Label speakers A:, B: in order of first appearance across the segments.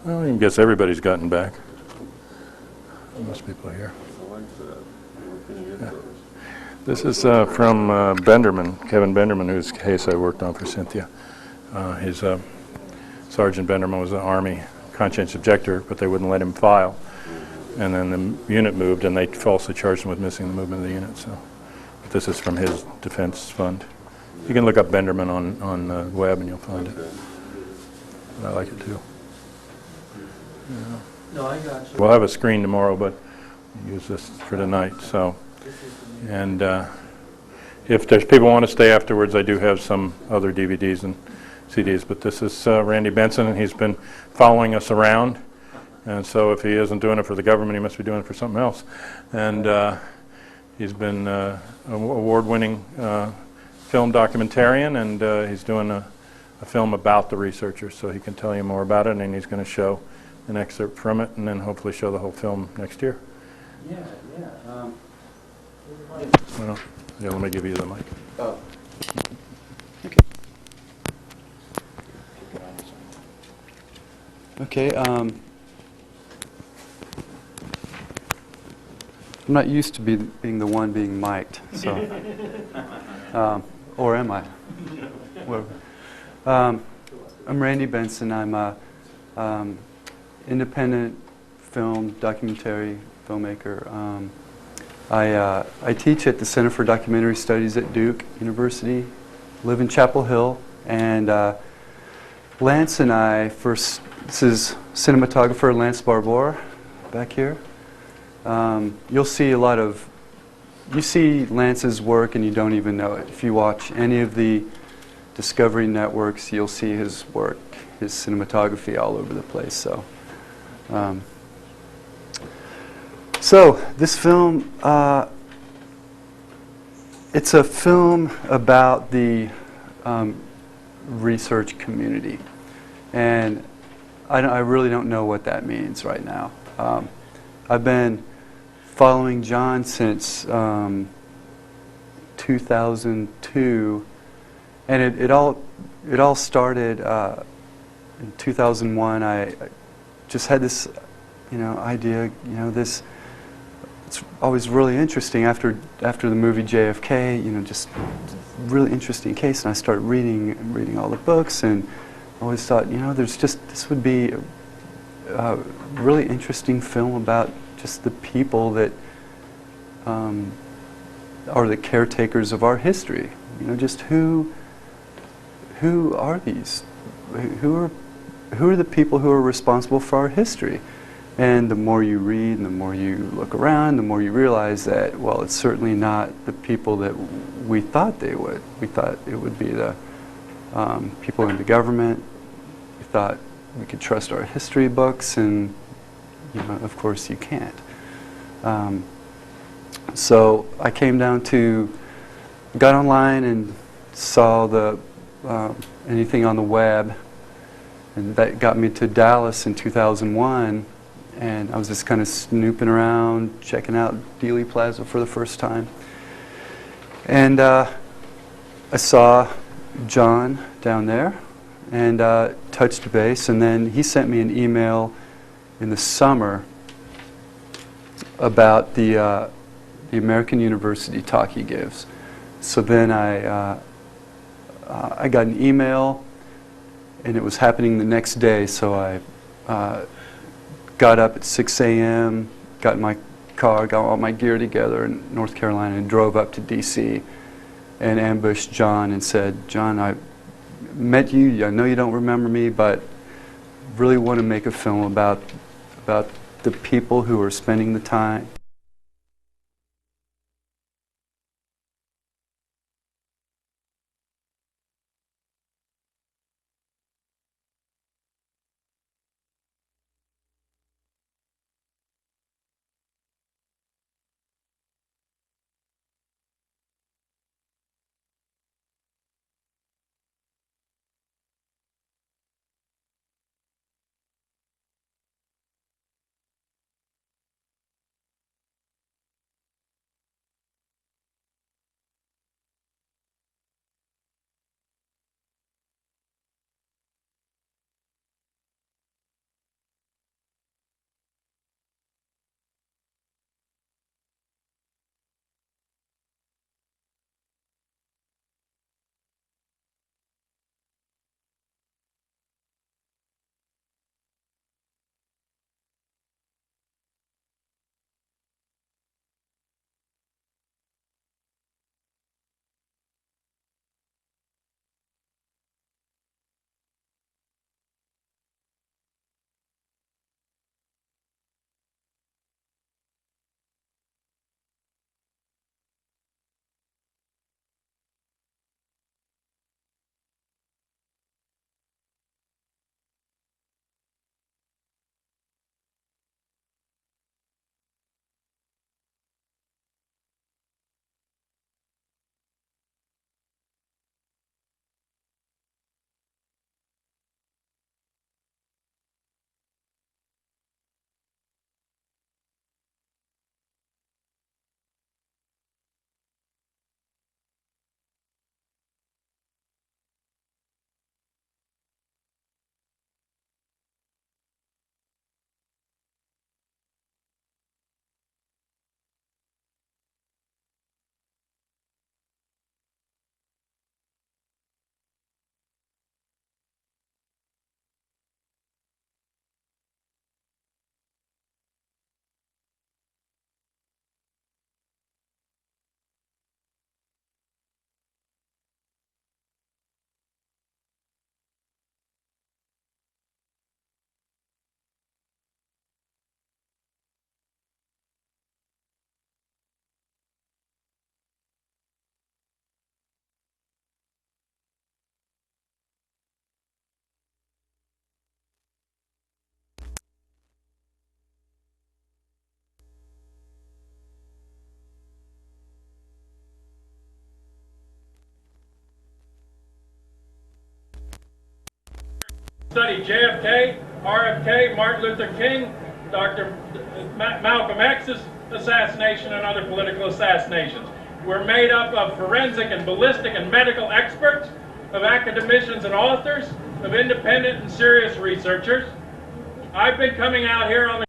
A: Well, I guess everybody's gotten back. Most people here. Yeah. This is from Kevin Benderman, whose case I worked on for Cynthia. His Sergeant Benderman was an Army conscientious objector, but they wouldn't let him file. And then the unit moved, and they falsely charged him with missing the movement of the unit. So, but this is from his defense fund. You can look up Benderman on the web, and you'll find it. I like it too. Yeah.
B: No, I got you.
A: We'll have a screen tomorrow, but we'll use this for tonight. So, and if there's people who want to stay afterwards, I do have some other DVDs and CDs. But this is Randy Benson, and he's been following us around. And so if he isn't doing it for the government, he must be doing it for something else. And he's been an award-winning film documentarian, and he's doing a film about the researchers, so he can tell you more about it, and he's going to show an excerpt from it, and then hopefully show the whole film next year.
B: Yeah.
A: Well, yeah, let me give you the mic.
B: Oh.
C: Okay. I'm not used to being the one being mic'd, so. Or am I? I'm Randy Benson. I'm a independent film documentary filmmaker. I teach at the Center for Documentary Studies at Duke University. Live in Chapel Hill, and Lance and I first. This is cinematographer Lance Barbour back here. You'll see a lot of. You see Lance's work and you don't even know it. If you watch any of the Discovery networks, you'll see his work, his cinematography all over the place. So this film, it's a film about the research community, and I really don't know what that means right now. I've been following John since 2002, and it all started in 2001. I just had this, idea. This. It's always really interesting after the movie JFK. Just really interesting case, and I started reading all the books, and I always thought, this would be a really interesting film about just the people that are the caretakers of our history. Just who are these? Who are the people who are responsible for our history? And the more you read and the more you look around, the more you realize that, well, it's certainly not the people that we thought they would. We thought it would be the people in the government. We thought we could trust our history books, and of course you can't. So I came down got online and saw anything on the web, and that got me to Dallas in 2001. And I was just kind of snooping around, checking out Dealey Plaza for the first time. And I saw John down there and touched base. And then he sent me an email in the summer about the American University talk he gives. So then I got an email, and it was happening the next day. So I got up at 6 a.m., got in my car, got all my gear together in North Carolina, and drove up to D.C. and ambushed John and said, "John, I met you. I know you don't remember me, but really want to make a film about the people who are spending the time."
A: Study JFK, RFK, Martin Luther King, Dr. Malcolm X's assassination, and other political assassinations. We're made up of forensic and ballistic and medical experts, of academicians and authors, of independent and serious researchers. I've been coming out here on the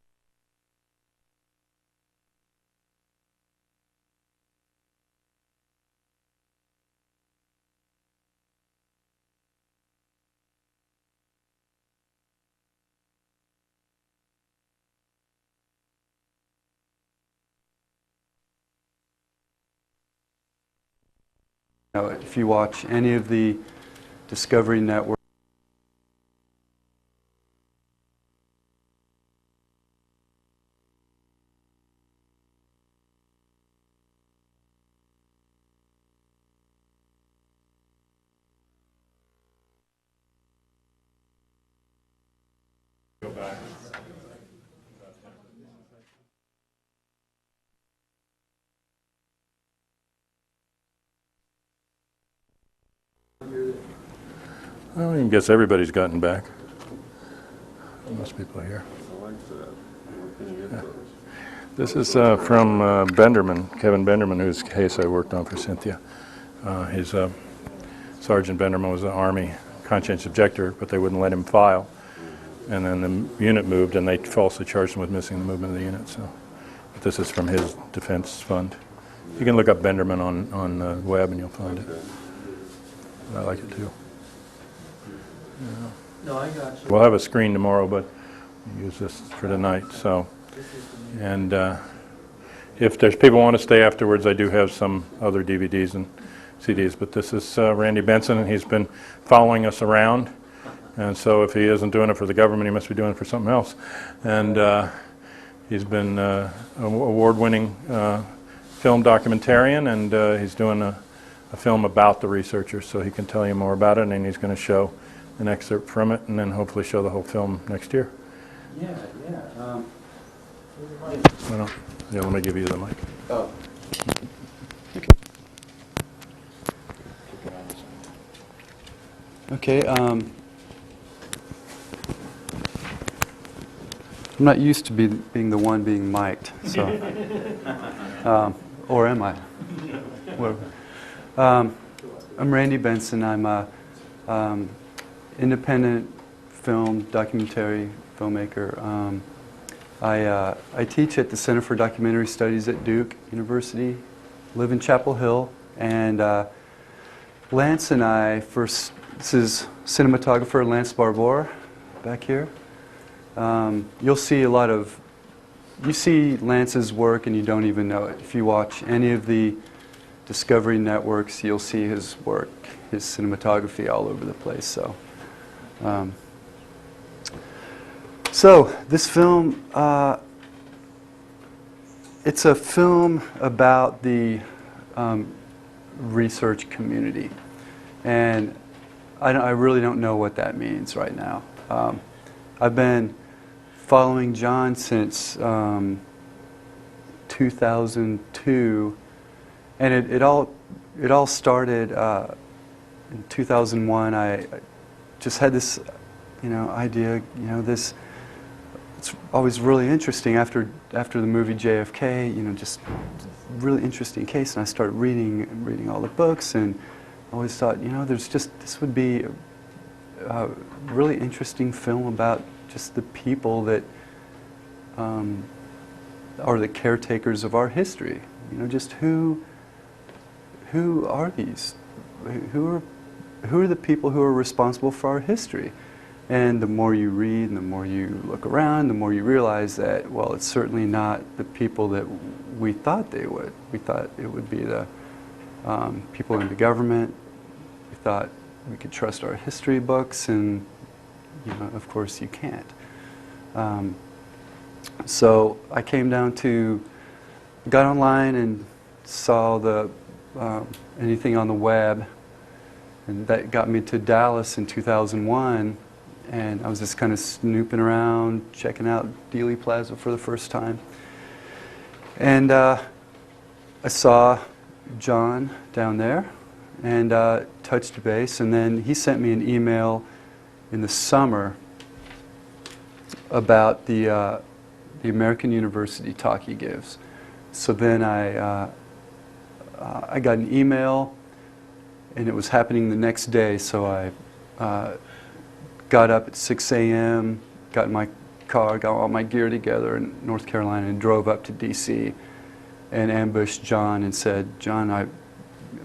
C: If you watch any of the Discovery Network,
A: go back. Well, I guess everybody's gotten back. Most people are here. Yeah. This is from Benderman, Kevin Benderman, whose case I worked on for Cynthia. His Sergeant Benderman was an Army conscientious objector, but they wouldn't let him file. And then the unit moved, and they falsely charged him with missing the movement of the unit. So, but this is from his defense fund. You can look up Benderman on the web, and you'll find it. I like it too. Yeah.
B: No, I got you.
A: We'll have a screen tomorrow, but we'll use this for tonight. So, and if there's people who want to stay afterwards, I do have some other DVDs and CDs. But this is Randy Benson, and he's been following us around. And so, if he isn't doing it for the government, he must be doing it for something else. And he's been an award-winning film documentarian, and he's doing a film about the researchers, so he can tell you more about it, and he's going to show an excerpt from it, and then hopefully show the whole film next year.
B: Yeah.
A: Yeah, let me give you the mic.
B: Oh.
C: okay. I'm not used to being the one being mic'd, so or am I? I'm Randy Benson. I'm a independent film documentary filmmaker. I teach at the Center for Documentary Studies at Duke University, live in Chapel Hill, and Lance and I first, this is cinematographer Lance Barbour back here. You'll see you see Lance's work and you don't even know it. If you watch any of the Discovery Networks, you'll see his work, his cinematography all over the place. So this film, it's a film about the research community, and I really don't know what that means right now. I've been following John since 2002, and it all started in 2001. I just had this, idea. This. It's always really interesting after the movie JFK. Just really interesting case, and I started reading all the books, and I always thought, this would be a really interesting film about just the people that are the caretakers of our history. Just who are these? Who are the people who are responsible for our history? And the more you read and the more you look around, the more you realize that, well, it's certainly not the people that we thought they would. We thought it would be the people in the government. We thought we could trust our history books, and of course you can't. So I came down got online and saw anything on the web, and that got me to Dallas in 2001. And I was just kind of snooping around, checking out Dealey Plaza for the first time. And I saw John down there and touched base. And then he sent me an email in the summer about the American University talk he gives. So then I got an email, and it was happening the next day, so I got up at 6 a.m., got in my car, got all my gear together in North Carolina, and drove up to D.C. and ambushed John and said, "John, I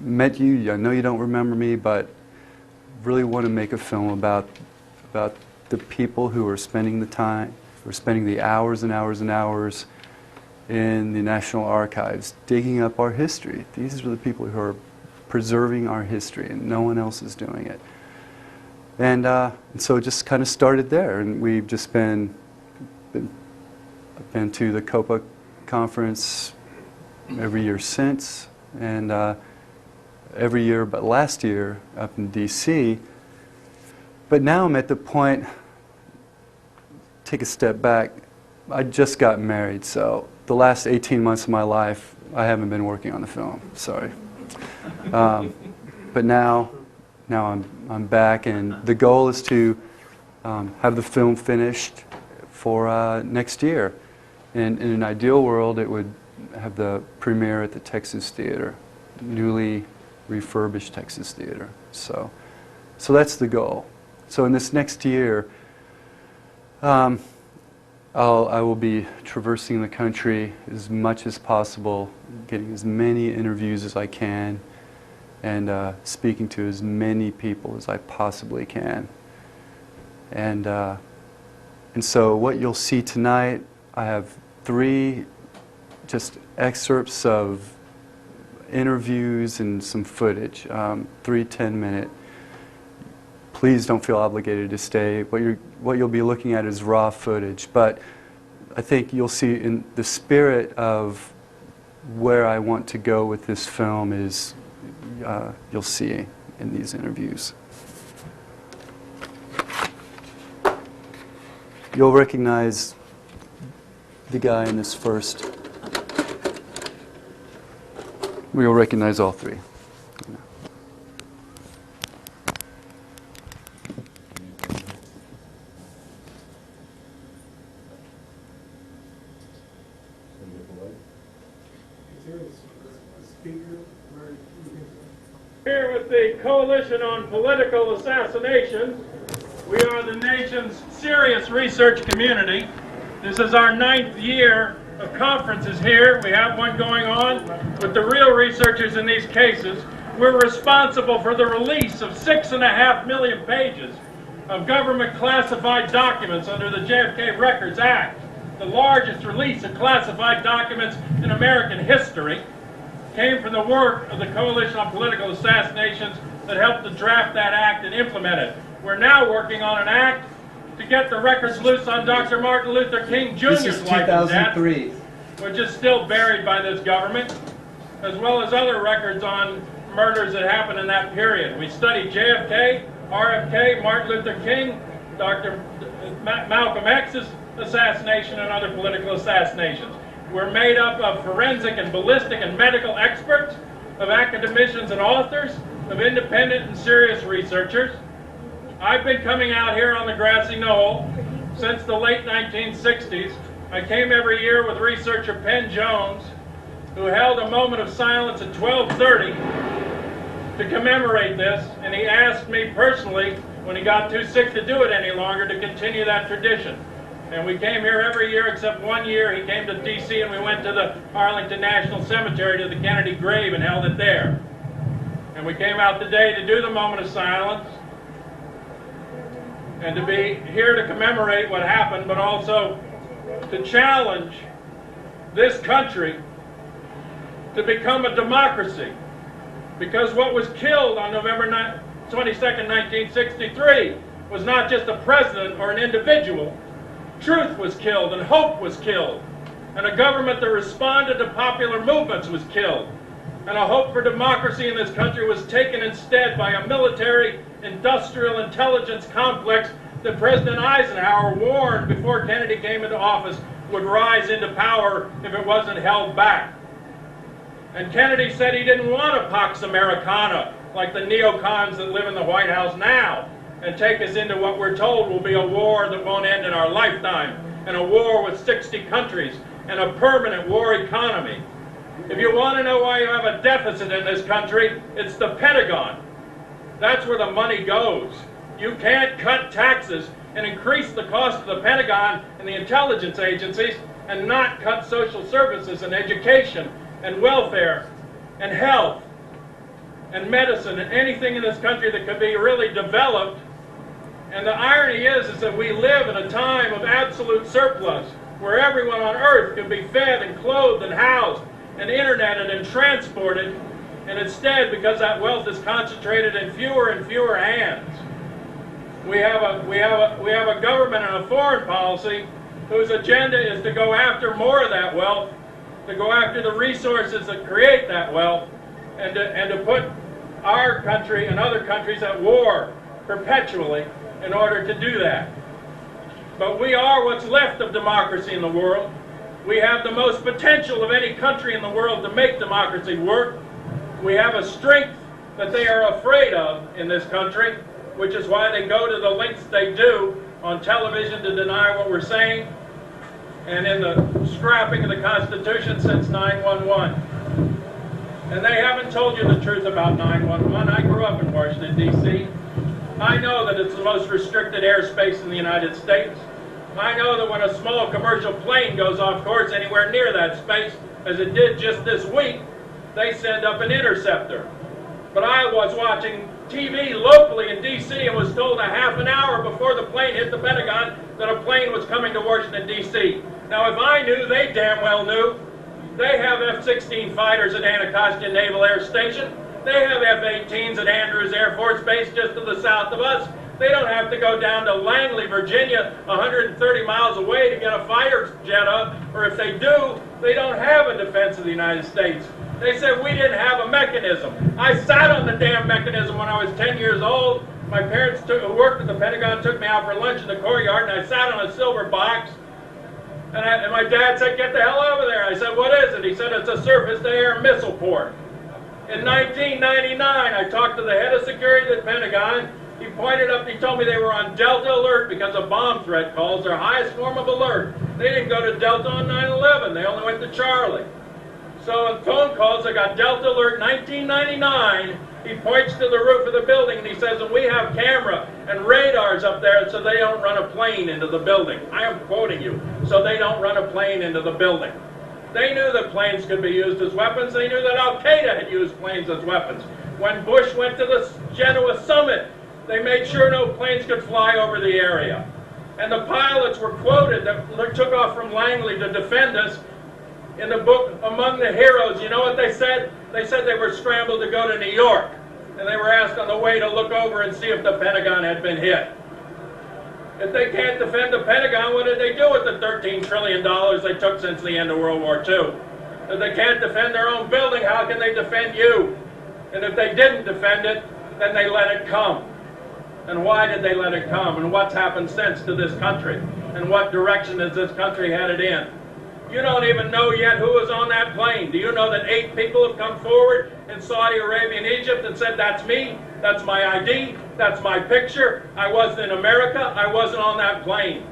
C: met you. I know you don't remember me, but really want to make a film about the people who are spending the time, who are spending the hours and hours and hours in the National Archives, digging up our history. These are the people who are preserving our history, and no one else is doing it." And so it just kind of started there, and we've just been to the COPA Conference every year since, and every year but last year up in D.C. But now I'm at the point, take a step back, I just got married, so the last 18 months of my life I haven't been working on the film, sorry. But now I'm back, and the goal is to have the film finished for next year. And in an ideal world, it would have the premiere at the Texas Theater, newly refurbished Texas Theater. So that's the goal. So in this next year, I will be traversing the country as much as possible, getting as many interviews as I can, and speaking to as many people as I possibly can. And so what you'll see tonight, I have 3 just excerpts of interviews and some footage, 3 10-minute. Please don't feel obligated to stay. What you'll be looking at is raw footage, but I think you'll see in the spirit of where I want to go with this film is you'll see in these interviews. You'll recognize the guy in this first. You'll recognize all 3.
B: Here with the Coalition on Political Assassinations, we are the nation's serious research community. This is our 9th year of conferences here. We have one going on with the real researchers in these cases. We're responsible for the release of 6.5 million pages of government classified documents under the JFK Records Act, the largest release of classified documents in American history. Came from the work of the Coalition on Political Assassinations that helped to draft that act and implement it. We're now working on an act to get the records loose on Dr. Martin Luther King Jr.'s life and death, which is still buried by this government, as well as other records on murders that happened in that period. We studied JFK, RFK, Martin Luther King, Dr. Malcolm X's assassination, and other political assassinations. We're made up of forensic and ballistic and medical experts, of academicians and authors, of independent and serious researchers. I've been coming out here on the grassy knoll since the late 1960s. I came every year with researcher Penn Jones, who held a moment of silence at 12:30 to commemorate this, and he asked me personally, when he got too sick to do it any longer, to continue that tradition. And we came here every year except one year. He came to D.C. and we went to the Arlington National Cemetery to the Kennedy grave and held it there. And we came out today to do the moment of silence and to be here to commemorate what happened, but also to challenge this country to become a democracy. Because what was killed on November 22nd, 1963 was not just a president or an individual. Truth was killed, and hope was killed, and a government that responded to popular movements was killed, and a hope for democracy in this country was taken instead by a military industrial intelligence complex that President Eisenhower warned before Kennedy came into office would rise into power if it wasn't held back. And Kennedy said he didn't want a Pax Americana like the neocons that live in the White House now. and take us into what we're told will be a war that won't end in our lifetime, and a war with 60 countries, and a permanent war economy. If you want to know why you have a deficit in this country, it's the Pentagon. That's where the money goes. You can't cut taxes and increase the cost of the Pentagon and the intelligence agencies and not cut social services and education and welfare and health and medicine and anything in this country that could be really developed. And the irony is that we live in a time of absolute surplus where everyone on earth can be fed and clothed and housed and interneted and transported, and instead, because that wealth is concentrated in fewer and fewer hands, we have a government and a foreign policy whose agenda is to go after more of that wealth, to go after the resources that create that wealth, and to put our country and other countries at war perpetually in order to do that. But we are what's left of democracy in the world. We have the most potential of any country in the world to make democracy work. We have a strength that they are afraid of in this country, which is why they go to the lengths they do on television to deny what we're saying, and in the scrapping of the Constitution since 9/11. And they haven't told you the truth about 9/11. I grew up in Washington, D.C. I know that it's the most restricted airspace in the United States. I know that when a small commercial plane goes off course anywhere near that space, as it did just this week, they send up an interceptor. But I was watching TV locally in D.C. and was told a half an hour before the plane hit the Pentagon that a plane was coming to Washington, D.C. Now, if I knew, they damn well knew. They have F-16 fighters at Anacostia Naval Air Station. They have F-18s at Andrews Air Force Base just to the south of us. They don't have to go down to Langley, Virginia, 130 miles away to get a fighter jet up, or if they do, they don't have a defense of the United States. They said we didn't have a mechanism. I sat on the damn mechanism when I was 10 years old. My parents who worked at the Pentagon took me out for lunch in the courtyard, and I sat on a silver box. And my dad said, "Get the hell over there." I said, "What is it?" He said, "It's a surface-to-air missile port." In 1999, I talked to the head of security at the Pentagon. He pointed up, he told me they were on Delta alert because of bomb threat calls, their highest form of alert. They didn't go to Delta on 9/11, they only went to Charlie. So on phone calls, I got Delta alert 1999. He points to the roof of the building and he says, "And we have camera and radars up there so they don't run a plane into the building." I am quoting you. So they don't run a plane into the building. They knew that planes could be used as weapons. They knew that Al-Qaeda had used planes as weapons. When Bush went to the Genoa summit, they made sure no planes could fly over the area. And the pilots were quoted that took off from Langley to defend us. In the book, Among the Heroes, you know what they said? They said they were scrambled to go to New York. And they were asked on the way to look over and see if the Pentagon had been hit. If they can't defend the Pentagon, what did they do with the $13 trillion they took since the end of World War II? If they can't defend their own building, how can they defend you? And if they didn't defend it, then they let it come. And why did they let it come? And what's happened since to this country? And what direction is this country headed in? You don't even know yet who was on that plane. Do you know that 8 people have come forward in Saudi Arabia and Egypt and said, "That's me, that's my ID, that's my picture, I wasn't in America, I wasn't on that plane"?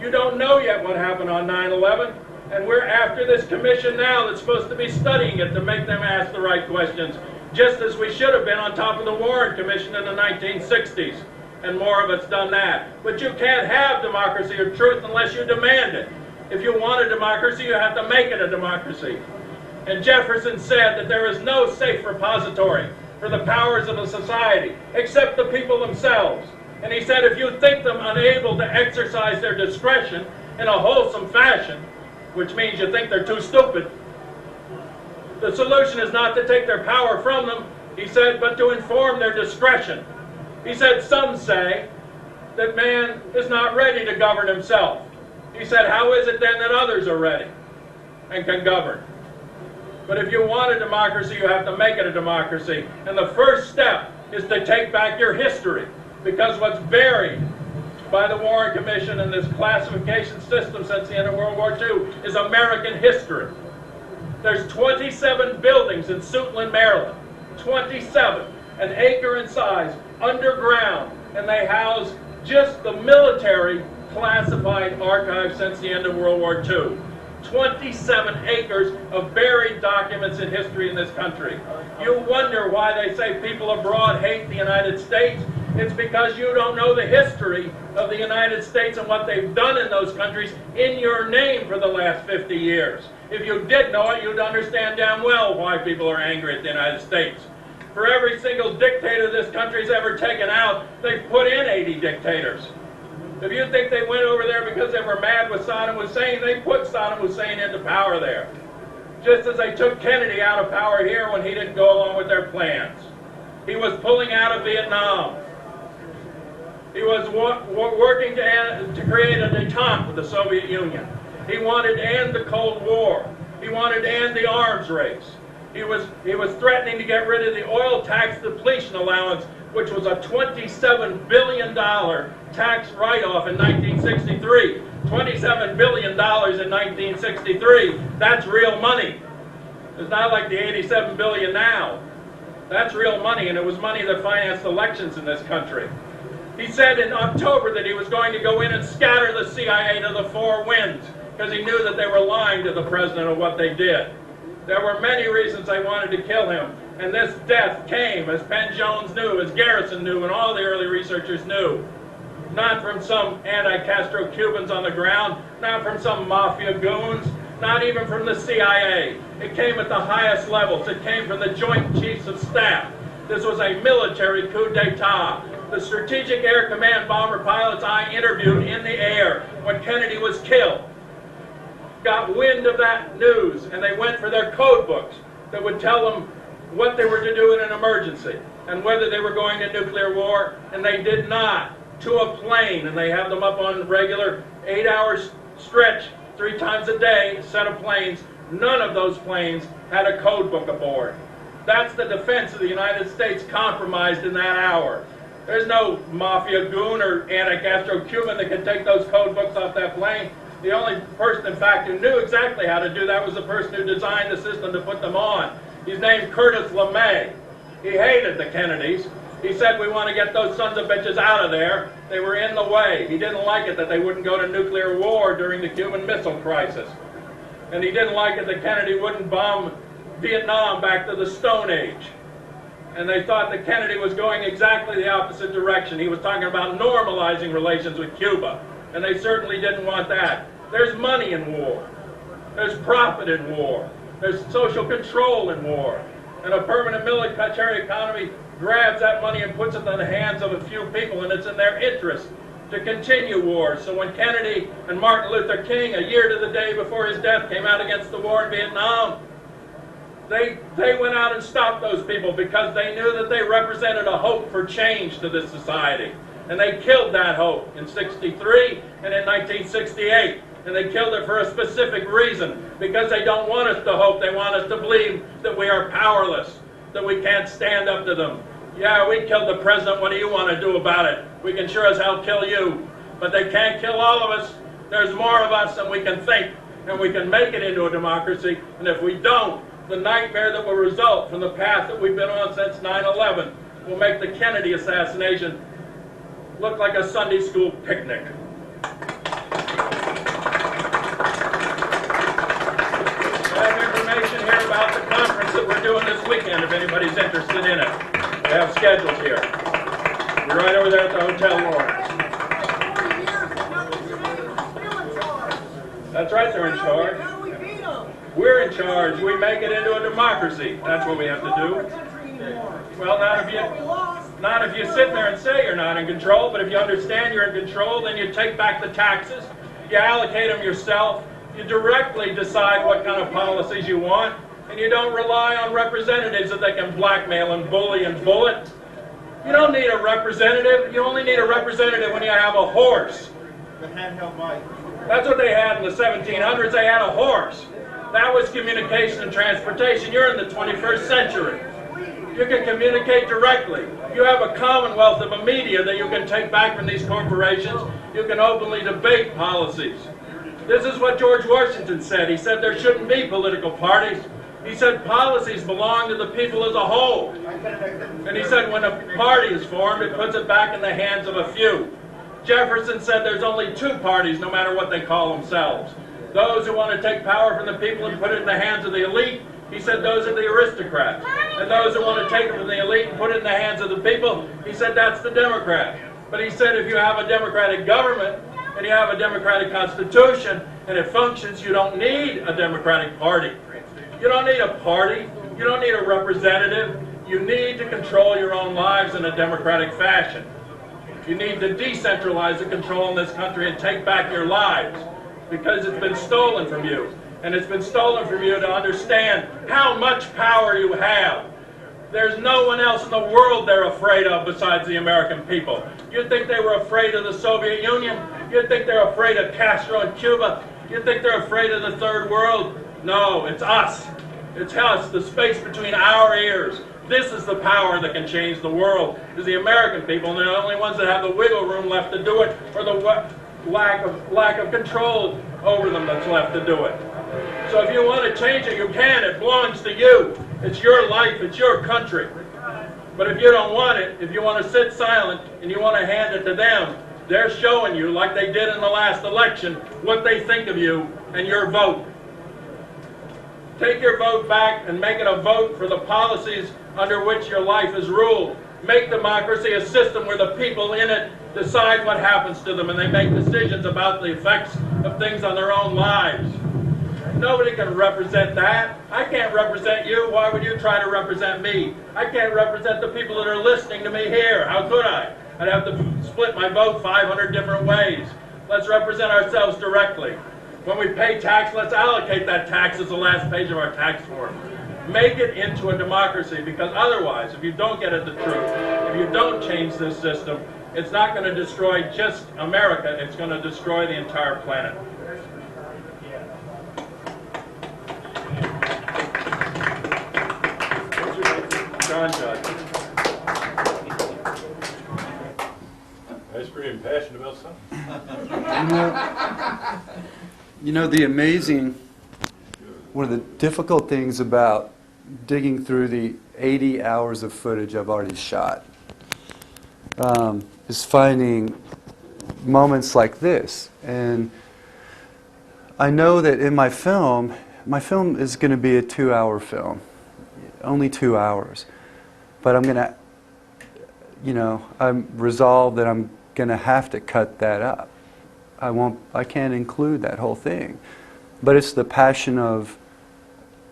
B: You don't know yet what happened on 9/11, and we're after this commission now that's supposed to be studying it to make them ask the right questions, just as we should have been on top of the Warren Commission in the 1960s, and more of it's done that. But you can't have democracy or truth unless you demand it. If you want a democracy, you have to make it a democracy. And Jefferson said that there is no safe repository for the powers of a society except the people themselves. And he said if you think them unable to exercise their discretion in a wholesome fashion, which means you think they're too stupid, the solution is not to take their power from them, he said, but to inform their discretion. He said some say that man is not ready to govern himself. He said, how is it then that others are ready and can govern? But if you want a democracy, you have to make it a democracy. And the first step is to take back your history. Because what's buried by the Warren Commission and this classification system since the end of World War II is American history. There's 27 buildings in Suitland, Maryland. 27, an acre in size, underground, and they house just the military classified archive since the end of World War II. 27 acres of buried documents in history in this country. You wonder why they say people abroad hate the United States. It's because you don't know the history of the United States and what they've done in those countries in your name for the last 50 years. If you did know it, you'd understand damn well why people are angry at the United States. For every single dictator this country's ever taken out, they've put in 80 dictators. If you think they went over there because they were mad with Saddam Hussein, they put Saddam Hussein into power there. Just as they took Kennedy out of power here when he didn't go along with their plans. He was pulling out of Vietnam. He was working to create a détente with the Soviet Union. He wanted to end the Cold War. He wanted to end the arms race. He was threatening to get rid of the oil tax depletion allowance, which was a $27 billion tax write-off in 1963. $27 billion in 1963. That's real money. It's not like the $87 billion now. That's real money, and it was money that financed elections in this country. He said in October that he was going to go in and scatter the CIA to the four winds because he knew that they were lying to the president of what they did. There were many reasons they wanted to kill him, and this death came, as Penn Jones knew, as Garrison knew, and all the early researchers knew. Not from some anti-Castro Cubans on the ground, not from some mafia goons, not even from the CIA. It came at the highest levels. It came from the Joint Chiefs of Staff. This was a military coup d'etat. The Strategic Air Command bomber pilots I interviewed in the air when Kennedy was killed got wind of that news, and they went for their code books that would tell them what they were to do in an emergency and whether they were going to nuclear war, and they did not, to a plane, and they have them up on regular 8-hour stretch 3 times a day, set of planes. None of those planes had a code book aboard. That's the defense of the United States compromised in that hour. There's no mafia goon or anti-Castro Cuban that can take those code books off that plane. The only person, in fact, who knew exactly how to do that was the person who designed the system to put them on. He's named Curtis LeMay. He hated the Kennedys. He said, we want to get those sons of bitches out of there. They were in the way. He didn't like it that they wouldn't go to nuclear war during the Cuban Missile Crisis. And he didn't like it that Kennedy wouldn't bomb Vietnam back to the Stone Age. And they thought that Kennedy was going exactly the opposite direction. He was talking about normalizing relations with Cuba. And they certainly didn't want that. There's money in war. There's profit in war. There's social control in war. And a permanent military economy grabs that money and puts it in the hands of a few people, and it's in their interest to continue wars. So when Kennedy and Martin Luther King, a year to the day before his death, came out against the war in Vietnam, they went out and stopped those people because they knew that they represented a hope for change to this society. And they killed that hope in '63 and in 1968. And they killed it for a specific reason, because they don't want us to hope. They want us to believe that we are powerless, that we can't stand up to them. Yeah, we killed the president. What do you want to do about it? We can sure as hell kill you. But they can't kill all of us. There's more of us than we can think, and we can make it into a democracy. And if we don't, the nightmare that will result from the path that we've been on since 9/11 will make the Kennedy assassination look like a Sunday school picnic. I have information here about the conference that we're doing this weekend, if anybody's interested in it. We have schedules here. We're right over there at the Hotel Lawrence. That's right, they're in charge. We're in charge. We make it into a democracy. That's what we have to do. Well, not if you sit there and say you're not in control, but if you understand you're in control, then you take back the taxes, you allocate them yourself, you directly decide what kind of policies you want, and you don't rely on representatives that they can blackmail and bully and bullet. You don't need a representative. You only need a representative when you have a horse.
D: The handheld mic.
B: That's what they had in the 1700s. They had a horse. That was communication and transportation. You're in the 21st century. You can communicate directly. You have a commonwealth of a media that you can take back from these corporations. You can openly debate policies. This is what George Washington said. He said there shouldn't be political parties. He said policies belong to the people as a whole. And he said when a party is formed, it puts it back in the hands of a few. Jefferson said there's only two parties, no matter what they call themselves. Those who want to take power from the people and put it in the hands of the elite, he said those are the aristocrats. And those who want to take it from the elite and put it in the hands of the people, he said that's the Democrat. But he said if you have a democratic government and you have a democratic constitution and it functions, you don't need a democratic party. You don't need a party. You don't need a representative. You need to control your own lives in a democratic fashion. You need to decentralize the control in this country and take back your lives because it's been stolen from you. And it's been stolen from you to understand how much power you have. There's no one else in the world they're afraid of besides the American people. You think they were afraid of the Soviet Union? You think they're afraid of Castro in Cuba? You think they're afraid of the third world? No, it's us. It's us, the space between our ears. This is the power that can change the world, is the American people, and they're the only ones that have the wiggle room left to do it, or the lack of control over them that's left to do it. So if you want to change it, you can. It belongs to you. It's your life. It's your country. But if you don't want it, if you want to sit silent and you want to hand it to them, they're showing you, like they did in the last election, what they think of you and your vote. Take your vote back and make it a vote for the policies under which your life is ruled. Make democracy a system where the people in it decide what happens to them and they make decisions about the effects of things on their own lives. Nobody can represent that. I can't represent you. Why would you try to represent me? I can't represent the people that are listening to me here. How could I? I'd have to split my vote 500 different ways. Let's represent ourselves directly. When we pay tax, let's allocate that tax as the last page of our tax form. Make it into a democracy, because otherwise, if you don't get at the truth, if you don't change this system, it's not going to destroy just America, it's going to destroy the entire planet. John Judge.
A: Nice for being passionate about something.
C: One of the difficult things about digging through the 80 hours of footage I've already shot is finding moments like this. And I know that in my film is going to be a 2-hour film, only 2 hours. But I'm going to, I'm resolved that I'm going to have to cut that up. I can't include that whole thing. But it's the passion of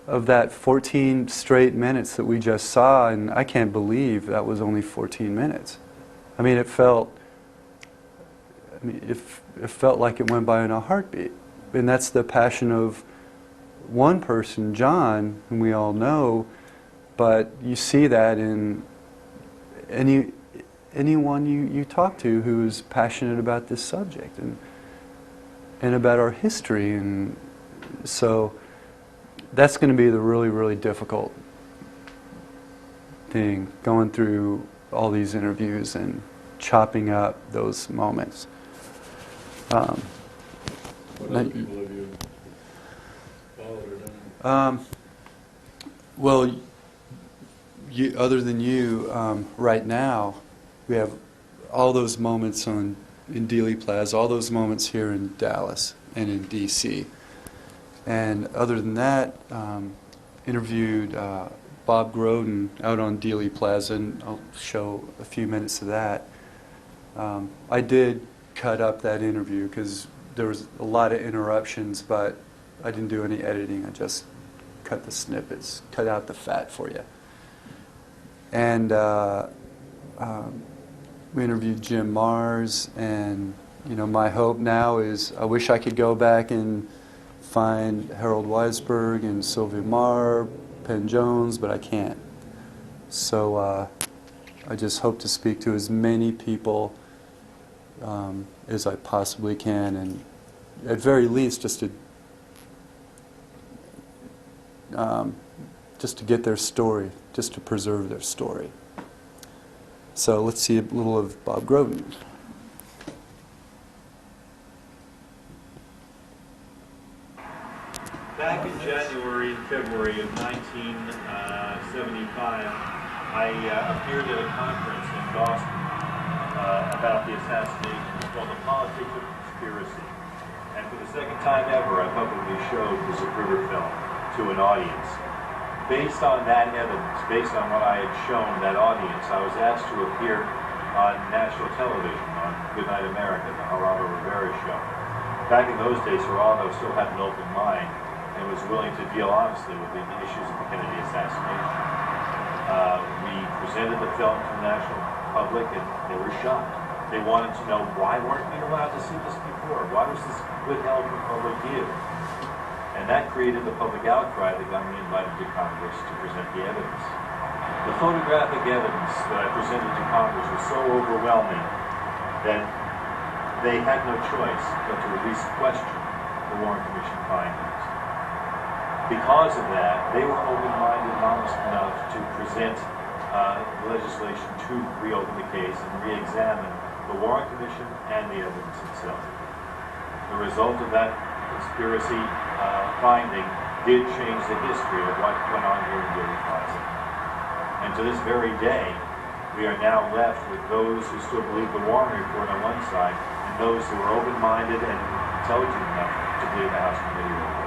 C: that 14 straight minutes that we just saw, and I can't believe that was only 14 minutes. I mean, it felt like it went by in a heartbeat. And that's the passion of one person, John, whom we all know, but you see that in anyone you talk to who is passionate about this subject and about our history. And so that's going to be the really, really difficult thing, going through all these interviews and chopping up those moments.
A: What other people have you followed or done?
C: Well, other than you, right now, we have all those moments in Dealey Plaza, all those moments here in Dallas and in D.C. And other than that, interviewed Bob Groden out on Dealey Plaza, and I'll show a few minutes of that. I did cut up that interview because there was a lot of interruptions, but I didn't do any editing. I just cut the snippets, cut out the fat for you. And we interviewed Jim Mars, and my hope now is I wish I could go back and find Harold Weisberg and Sylvia Marr, Penn Jones, but I can't. So I just hope to speak to as many people as I possibly can, and at very least just to get their story, just to preserve their story. So let's see a little of Bob Groden.
D: Back in January and February of 1975, I appeared at a conference in Boston about the assassination called The Politics of Conspiracy. And for the second time ever, I publicly showed the Zapruder film to an audience. Based on that evidence, based on what I had shown that audience, I was asked to appear on national television, on Goodnight America, the Geraldo Rivera show. Back in those days, Geraldo still had an open mind and was willing to deal honestly with the issues of the Kennedy assassination. We presented the film to the national public and they were shocked. They wanted to know, why weren't we allowed to see this before? Why was this withheld from public view? And that created the public outcry that got me invited to Congress to present the evidence. The photographic evidence that I presented to Congress was so overwhelming that they had no choice but to at least question the Warren Commission findings. Because of that, they were open-minded and honest enough to present legislation to reopen the case and re-examine the Warren Commission and the evidence itself. The result of that conspiracy finding did change the history of what went on here in Dealey Plaza. And to this very day, we are now left with those who still believe the Warren Report on one side and those who are open-minded and intelligent enough to believe the House Committee report.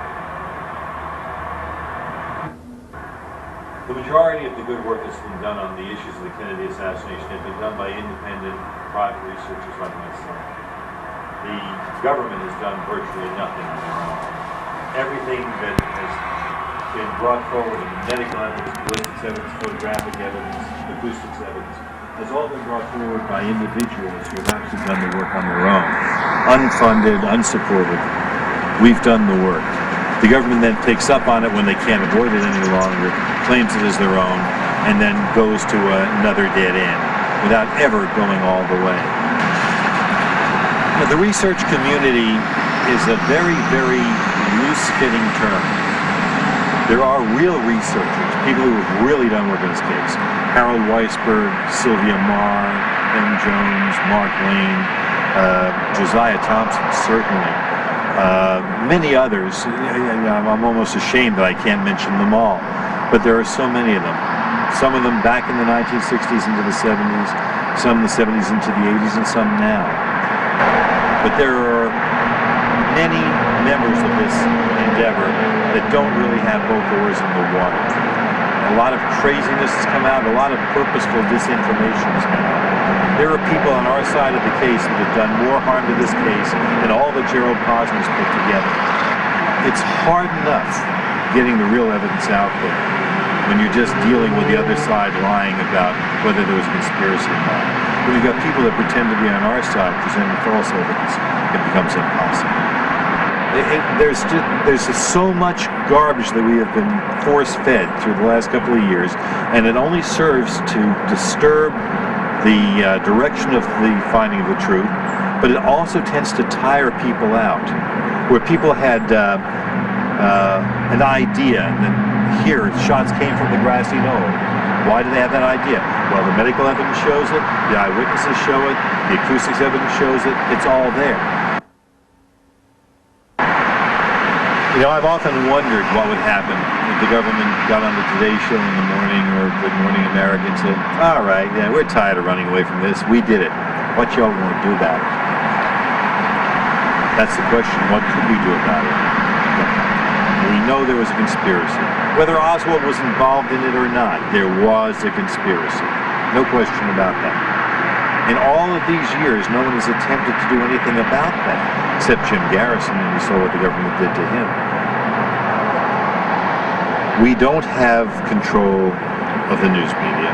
D: The majority of the good work that's been done on the issues of the Kennedy assassination has been done by independent private researchers like myself. The government has done virtually nothing on their own. Everything that has been brought forward in medical evidence, ballistics evidence, photographic evidence, acoustics evidence, has all been brought forward by individuals who have actually done the work on their own. Unfunded, unsupported. We've done the work. The government then picks up on it when they can't avoid it any longer, claims it as their own, and then goes to another dead end without ever going all the way. Now, the research community is a very, very loose-fitting term. There are real researchers, people who have really done work in this case. Harold Weisberg, Sylvia Marr, Ben Jones, Mark Lane, Josiah Thompson, certainly. Many others. I'm almost ashamed that I can't mention them all, but there are so many of them. Some of them back in the 1960s into the 70s, some in the 70s into the 80s, and some now. But there are many members of this endeavor that don't really have both oars in the water. A lot of craziness has come out, a lot of purposeful disinformation has come out. There are people on our side of the case that have done more harm to this case than all the Gerald Posners put together. It's hard enough getting the real evidence out there when you're just dealing with the other side lying about whether there was a conspiracy or not. When you've got people that pretend to be on our side presenting false evidence, it becomes impossible. There's just so much garbage that we have been force-fed through the last couple of years, and it only serves to disturb the direction of the finding of the truth, but it also tends to tire people out. Where people had an idea that here shots came from the grassy knoll. Why do they have that idea? Well, the medical evidence shows it, the eyewitnesses show it, the acoustics evidence shows it, it's all there. You know, I've often wondered what would happen if the government got on the Today Show in the morning or Good Morning America and said, all right, yeah, we're tired of running away from this. We did it. What y'all going to do about it? That's the question. What could we do about it? We know there was a conspiracy. Whether Oswald was involved in it or not, there was a conspiracy. No question about that. In all of these years, no one has attempted to do anything about that, except Jim Garrison, and we saw what the government did to him. We don't have control of the news media.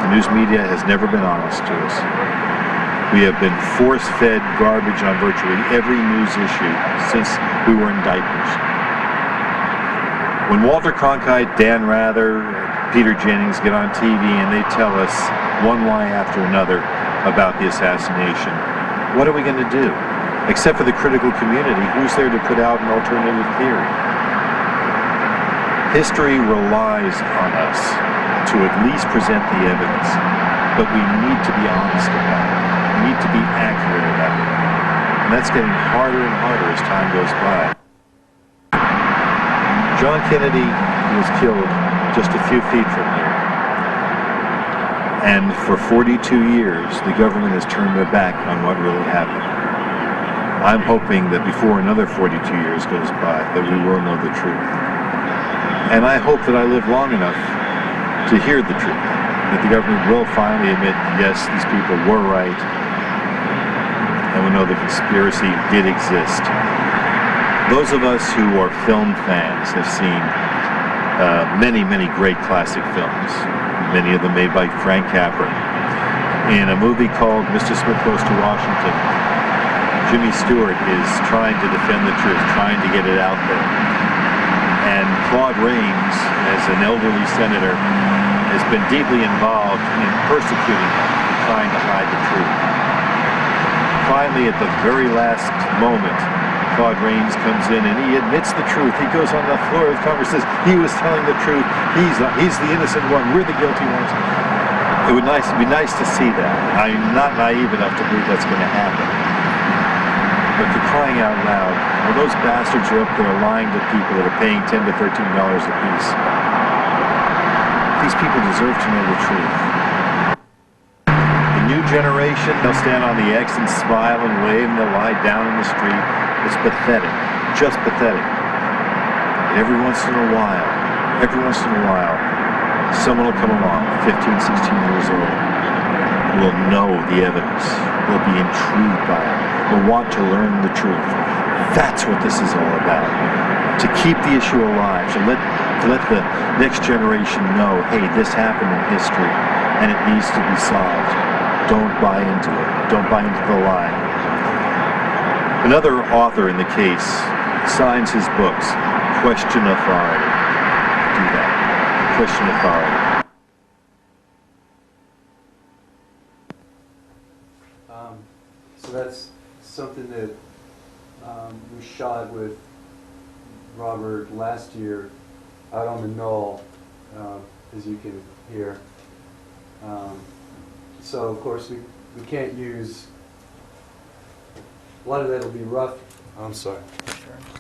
D: The news media has never been honest to us. We have been force-fed garbage on virtually every news issue since we were in diapers. When Walter Cronkite, Dan Rather, Peter Jennings get on TV and they tell us one lie after another about the assassination, what are we going to do? Except for the critical community, who's there to put out an alternative theory? History relies on us to at least present the evidence, but we need to be honest about it. We need to be accurate about it. And that's getting harder and harder as time goes by. John Kennedy was killed just a few feet from here. And for 42 years, the government has turned their back on what really happened. I'm hoping that before another 42 years goes by, that we will know the truth. And I hope that I live long enough to hear the truth, that the government will finally admit, yes, these people were right, and we know the conspiracy did exist. Those of us who are film fans have seen many, many great classic films, many of them made by Frank Capra. In a movie called Mr. Smith Goes to Washington, Jimmy Stewart is trying to defend the truth, trying to get it out there. And Claude Rains, as an elderly senator, has been deeply involved in persecuting him, trying to hide the truth. Finally, at the very last moment, Claude Rains comes in and he admits the truth. He goes on the floor of Congress, says he was telling the truth. He's the innocent one. We're the guilty ones. It would be nice to see that. I'm not naive enough to believe that's going to happen. But for crying out loud, well, those bastards are up there lying to people that are paying $10 to $13 a piece. These people deserve to know the truth. The new generation, they'll stand on the X and smile and wave and they'll lie down in the street. It's pathetic, just pathetic. And every once in a while, someone will come along, 15, 16 years old, will know the evidence, will be intrigued by it, will want to learn the truth. That's what this is all about. To keep the issue alive, to let the next generation know, hey, this happened in history, and it needs to be solved. Don't buy into it. Don't buy into the lie. Another author in the case signs his books, Question Authority. Do that. Question Authority.
C: So that's something that we shot with Robert last year out on the knoll, as you can hear. So of course we can't use, a lot of that will be rough. I'm sorry.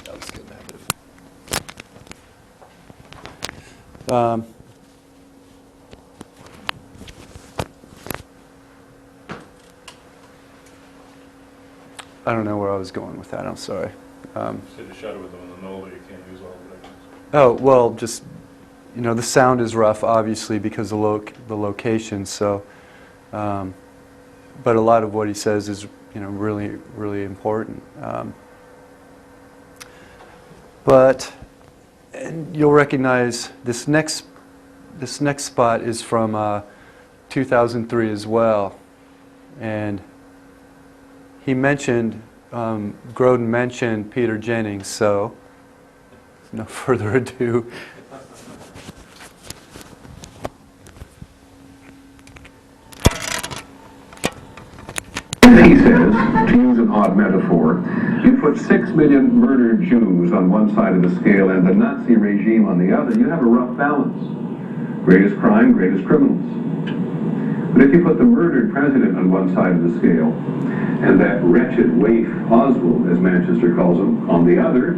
C: That was good. I don't know where I was going with that. I'm sorry.
A: So to shut it with them on the knoll, you can't use all the victims.
C: Oh, well, just, the sound is rough, obviously, because of the location, so, but a lot of what he says is, really, really important. And you'll recognize this next spot is from 2003 as well, and he mentioned, Grodin mentioned Peter Jennings, so no further ado.
E: He says, to use an odd metaphor, you put 6 million murdered Jews on one side of the scale and the Nazi regime on the other, you have a rough balance. Greatest crime, greatest criminals. But if you put the murdered president on one side of the scale and that wretched waif Oswald, as Manchester calls him, on the other,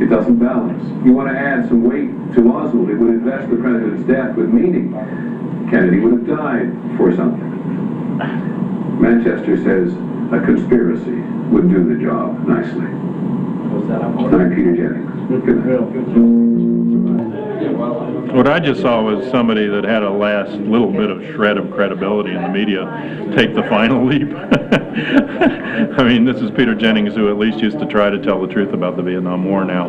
E: it doesn't balance. You want to add some weight to Oswald, it would invest the president's death with meaning. Kennedy would have died for something. Manchester says a conspiracy would do the job nicely. I'm Peter Jennings. Good night.
A: What I just saw was somebody that had a last little bit of shred of credibility in the media take the final leap. I mean, this is Peter Jennings, who at least used to try to tell the truth about the Vietnam War, now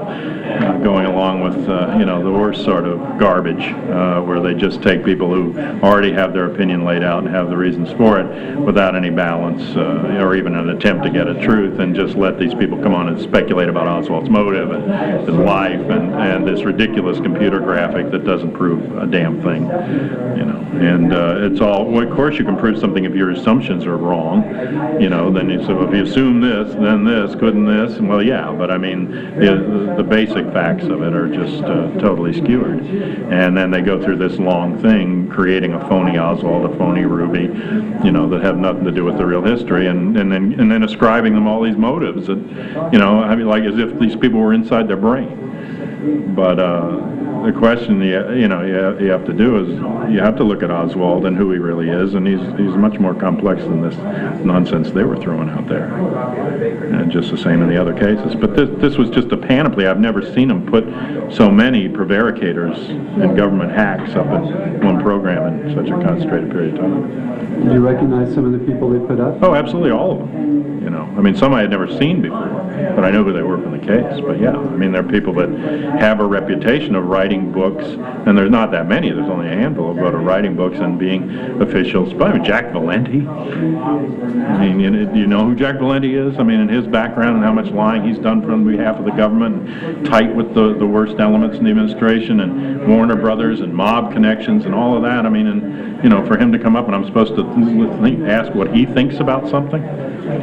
A: going along with, the worst sort of garbage, where they just take people who already have their opinion laid out and have the reasons for it without any balance or even an attempt to get at truth, and just let these people come on and speculate about Oswald's motive and his life and this ridiculous computer graphic that doesn't prove a damn thing, and it's all, well, of course you can prove something if your assumptions are wrong, then so if you assume this, then this, couldn't this, well, yeah, but I mean, the basic facts of it are just totally skewered, and then they go through this long thing creating a phony Oswald, a phony Ruby, that have nothing to do with the real history, and then ascribing them all these motives that, like as if these people were inside their brain. But the question you have to do is you have to look at Oswald and who he really is, and he's much more complex than this nonsense they were throwing out there. And just the same in the other cases. But this was just a panoply. I've never seen them put so many prevaricators and government hacks up in one program in such a concentrated period of time.
C: Did you recognize some of the people they put up?
A: Oh, absolutely, all of them. I mean, some I had never seen before, but I know who they were from the case. But yeah, I mean, they're people that have a reputation of writing books, and there's not that many. There's only a handful of writing books and being officials. But I mean, Jack Valenti. I mean, you know who Jack Valenti is? I mean, in his background and how much lying he's done on behalf of the government, tight with the worst elements in the administration, and Warner Brothers and mob connections and all of that. I mean, and for him to come up and I'm supposed to ask what he thinks about something.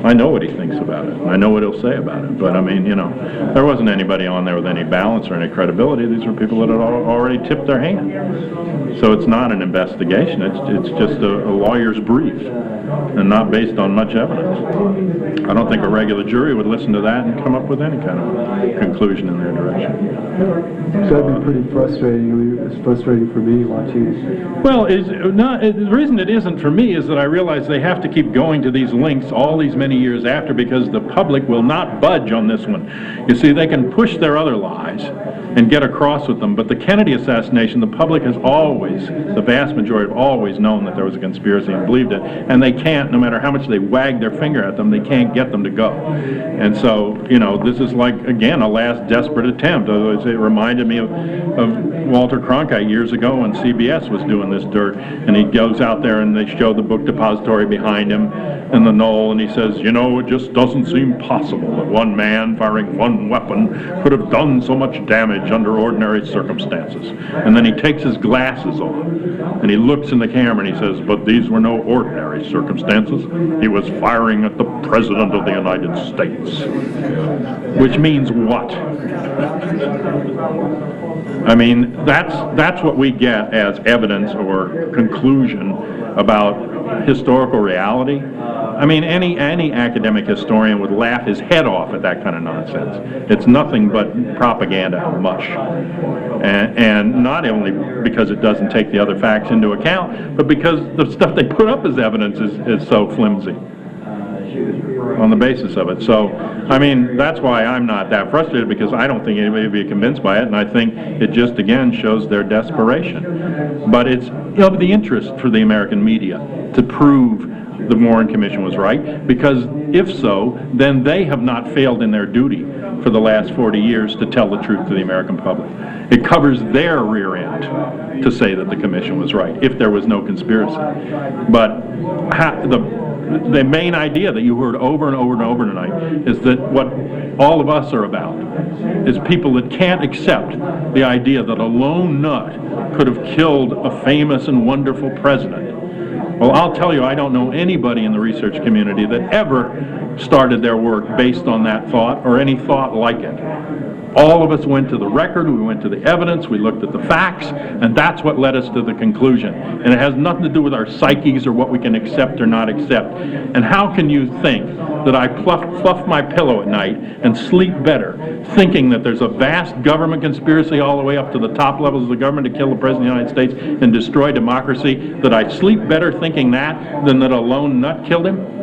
A: I know what he thinks about it, and I know what he'll say about it. But I mean, there wasn't anybody on there with any balance or any credibility. These were people that had already tipped their hand. So it's not an investigation. It's just a lawyer's brief, and not based on much evidence. I don't think a regular jury would listen to that and come up with any kind of conclusion in their direction.
C: So that'd be pretty frustrating. I mean, it's frustrating for me watching.
A: Well, the reason it isn't for me is that I realize they have to keep going to these links all these many years after, because the public will not budge on this one. You see, they can push their other lies and get across with them, but the Kennedy assassination, the public has always, the vast majority have always known that there was a conspiracy and believed it, and they can't, no matter how much they wag their finger at them, they can't get them to go. And so, this is like, again, a last desperate attempt. It reminded me of Walter Cronkite years ago when CBS was doing this dirt, and he goes out there and they show the book depository behind him in the knoll, and he says, it just doesn't seem possible that one man firing one weapon could have done so much damage under ordinary circumstances. And then he takes his glasses off and he looks in the camera and he says, but these were no ordinary circumstances. He was firing at the President of the United States. Which means what? I mean, that's what we get as evidence or conclusion about historical reality. I mean, any academic historian would laugh his head off at that kind of nonsense. It's nothing but propaganda and mush. And not only because it doesn't take the other facts into account, but because the stuff they put up as evidence is so flimsy on the basis of it. So, I mean, that's why I'm not that frustrated, because I don't think anybody would be convinced by it, and I think it just, again, shows their desperation. But it's of the interest for the American media to prove the Warren Commission was right, because if so, then they have not failed in their duty for the last 40 years to tell the truth to the American public. It covers their rear end to say that the Commission was right, if there was no conspiracy. But the main idea that you heard over and over and over tonight is that what all of us are about is people that can't accept the idea that a lone nut could have killed a famous and wonderful president. Well, I'll tell you, I don't know anybody in the research community that ever started their work based on that thought or any thought like it. All of us went to the record, we went to the evidence, we looked at the facts, and that's what led us to the conclusion. And it has nothing to do with our psyches or what we can accept or not accept. And how can you think that I fluff my pillow at night and sleep better, thinking that there's a vast government conspiracy all the way up to the top levels of the government to kill the President of the United States and destroy democracy, that I sleep better thinking that than that a lone nut killed him?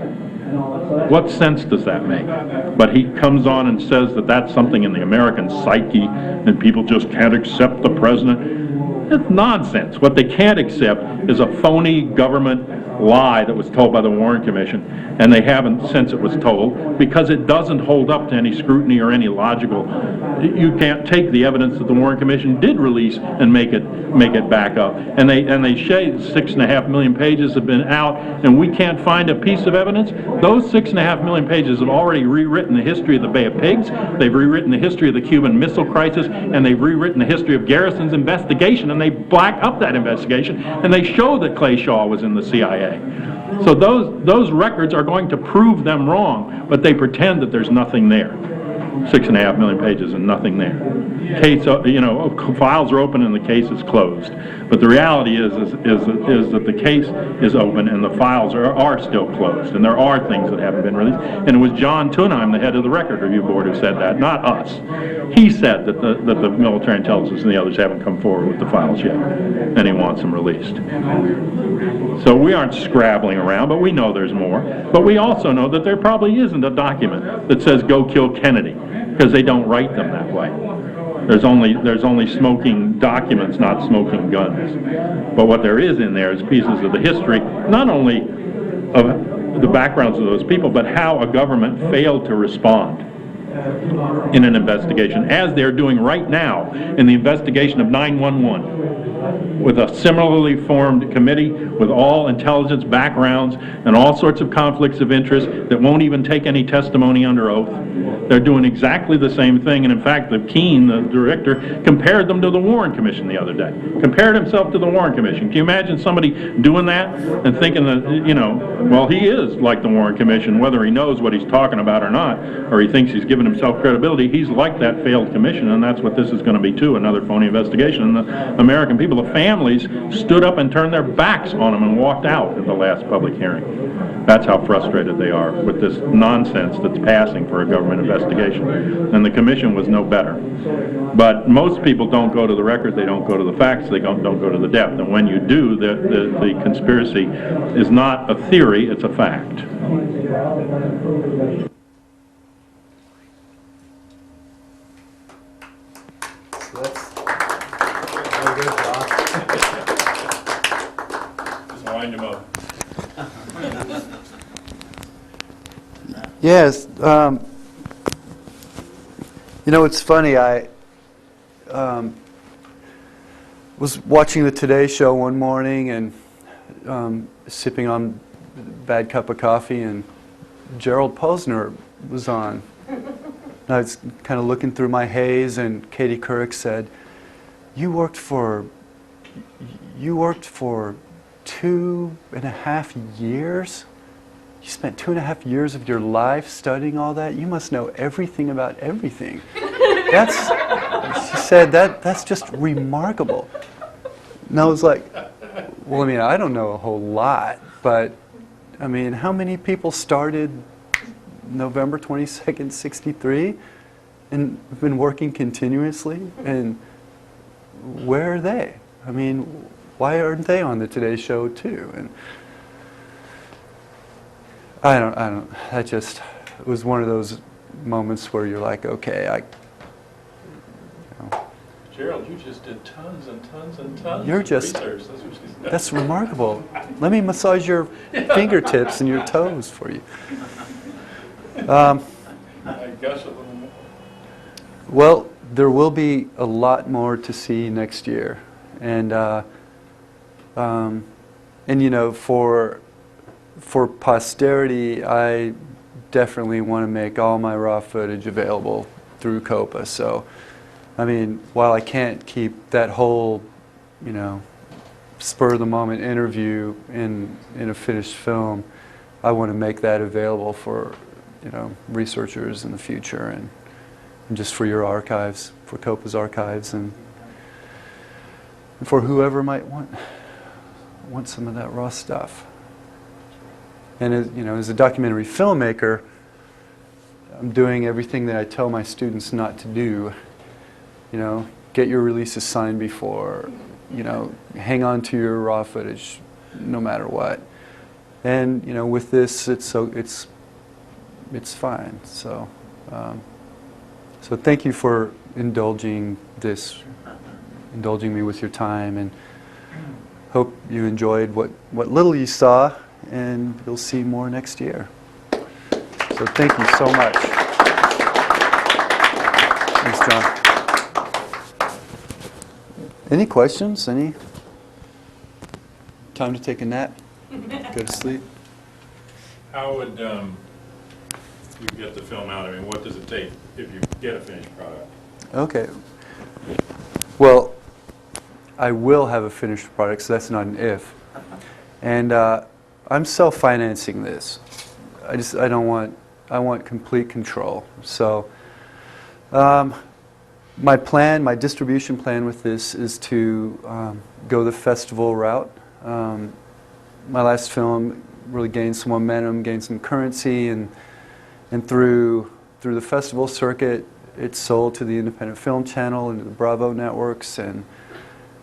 A: What sense does that make? But he comes on and says that that's something in the American psyche and people just can't accept the president. It's nonsense. What they can't accept is a phony government lie that was told by the Warren Commission, and they haven't since it was told, because it doesn't hold up to any scrutiny or any logical. You can't take the evidence that the Warren Commission did release and make it back up. And they say 6.5 million pages have been out, and we can't find a piece of evidence. Those 6.5 million pages have already rewritten the history of the Bay of Pigs, they've rewritten the history of the Cuban Missile Crisis, and they've rewritten the history of Garrison's investigation, and they black up that investigation, and they show that Clay Shaw was in the CIA. So those records are going to prove them wrong, but they pretend that there's nothing there. 6.5 million pages and nothing there. Case, files are open and the case is closed. But the reality is that the case is open and the files are still closed, and there are things that haven't been released. And it was John Tunheim, the head of the Record Review Board, who said that, not us. He said that the military intelligence and the others haven't come forward with the files yet, and he wants them released. So we aren't scrabbling around, but we know there's more. But we also know that there probably isn't a document that says go kill Kennedy, because they don't write them that way. There's only smoking documents, not smoking guns. But what there is in there is pieces of the history, not only of the backgrounds of those people, but how a government failed to respond in an investigation, as they're doing right now in the investigation of 9/11, with a similarly formed committee with all intelligence backgrounds and all sorts of conflicts of interest that won't even take any testimony under oath. They're doing exactly the same thing, and in fact, Keene, the director, compared them to the Warren Commission the other day. Compared himself to the Warren Commission. Can you imagine somebody doing that and thinking that, well, he is like the Warren Commission, whether he knows what he's talking about or not, or he thinks he's giving himself credibility, he's like that failed commission, and that's what this is going to be too, another phony investigation. And the American people, the families, stood up and turned their backs on him and walked out at the last public hearing. That's how frustrated they are with this nonsense that's passing for a government investigation. And the commission was no better. But most people don't go to the record, they don't go to the facts, they don't go to the depth. And when you do, the conspiracy is not a theory, it's a fact. Just wind him up.
C: Yes, it's funny, I was watching the Today Show one morning and sipping on a bad cup of coffee, and Gerald Posner was on. And I was kind of looking through my haze, and Katie Couric said, you worked for 2.5 years? You spent 2.5 years of your life studying all that? You must know everything about everything. She said, that's just remarkable. And I was like, well, I don't know a whole lot, but, how many people started November 22nd, 63 and have been working continuously? And where are they? Why aren't they on the Today Show too? And I don't, it was one of those moments where you're like, okay,
A: Gerald, you just did tons and tons and tons
C: of
A: research.
C: That's remarkable. Let me massage your fingertips and your toes for you.
A: I guess a little more.
C: Well, there will be a lot more to see next year. And for posterity, I definitely want to make all my raw footage available through COPA. So, while I can't keep that whole, spur-of-the-moment interview in a finished film, I want to make that available for, researchers in the future and just for your archives, for COPA's archives, and for whoever might want some of that raw stuff. And as a documentary filmmaker, I'm doing everything that I tell my students not to do. Get your releases signed before, hang on to your raw footage no matter what. And with this, it's fine. So so thank you for indulging me with your time, and hope you enjoyed what little you saw, and you'll see more next year. So thank you so much. Thanks, John. Any questions? Any? Time to take a nap? Go to sleep?
A: How would you get the film out? What does it take if you get a finished product?
C: Okay. Well, I will have a finished product, so that's not an if. And I'm self-financing this. I want complete control. So My plan, my distribution plan with this is to go the festival route. My last film really gained some momentum, gained some currency, and through the festival circuit, it sold to the Independent Film Channel and to the Bravo networks, and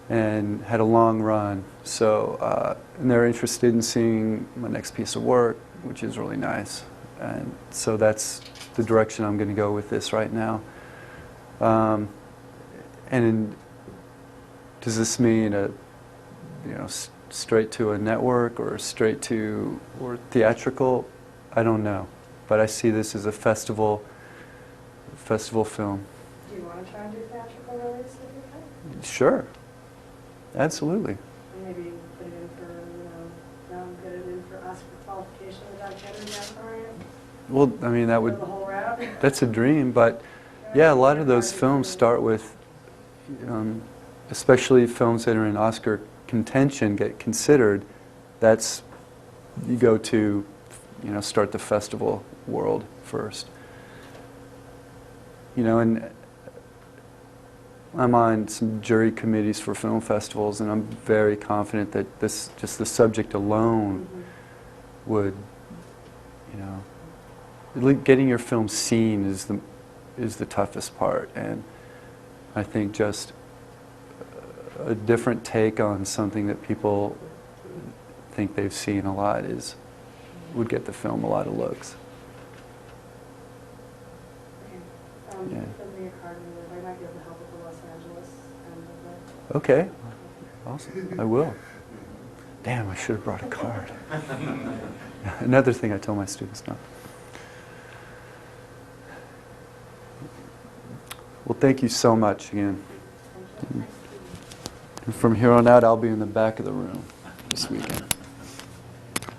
C: had a long run. So and they're interested in seeing my next piece of work, which is really nice. And so that's the direction I'm going to go with this right now. Does this mean straight to a network or straight to or theatrical? I don't know, but I see this as a festival film.
F: Do you want to try and do theatrical release if you can?
C: Sure, absolutely.
F: And maybe put it in for, get it in for Oscar qualification without getting that far in?
C: Well, I mean, that
F: Go
C: would,
F: the whole route?
C: that's a dream, but yeah, a lot of those films start with, especially films that are in Oscar contention get considered, that's, you go to, start the festival world first. And I'm on some jury committees for film festivals, and I'm very confident that just the subject alone would, getting your film seen is the toughest part, and I think just a different take on something that people think they've seen a lot would get the film a lot of looks.
F: Okay.
C: Yeah.
F: Send me a card and I might be able to help with the Los Angeles end of it.
C: Okay, awesome, I will. Damn, I should have brought a card. Another thing I tell my students now. Well, thank you so much again.
F: Thank you.
C: And from here on out, I'll be in the back of the room this weekend.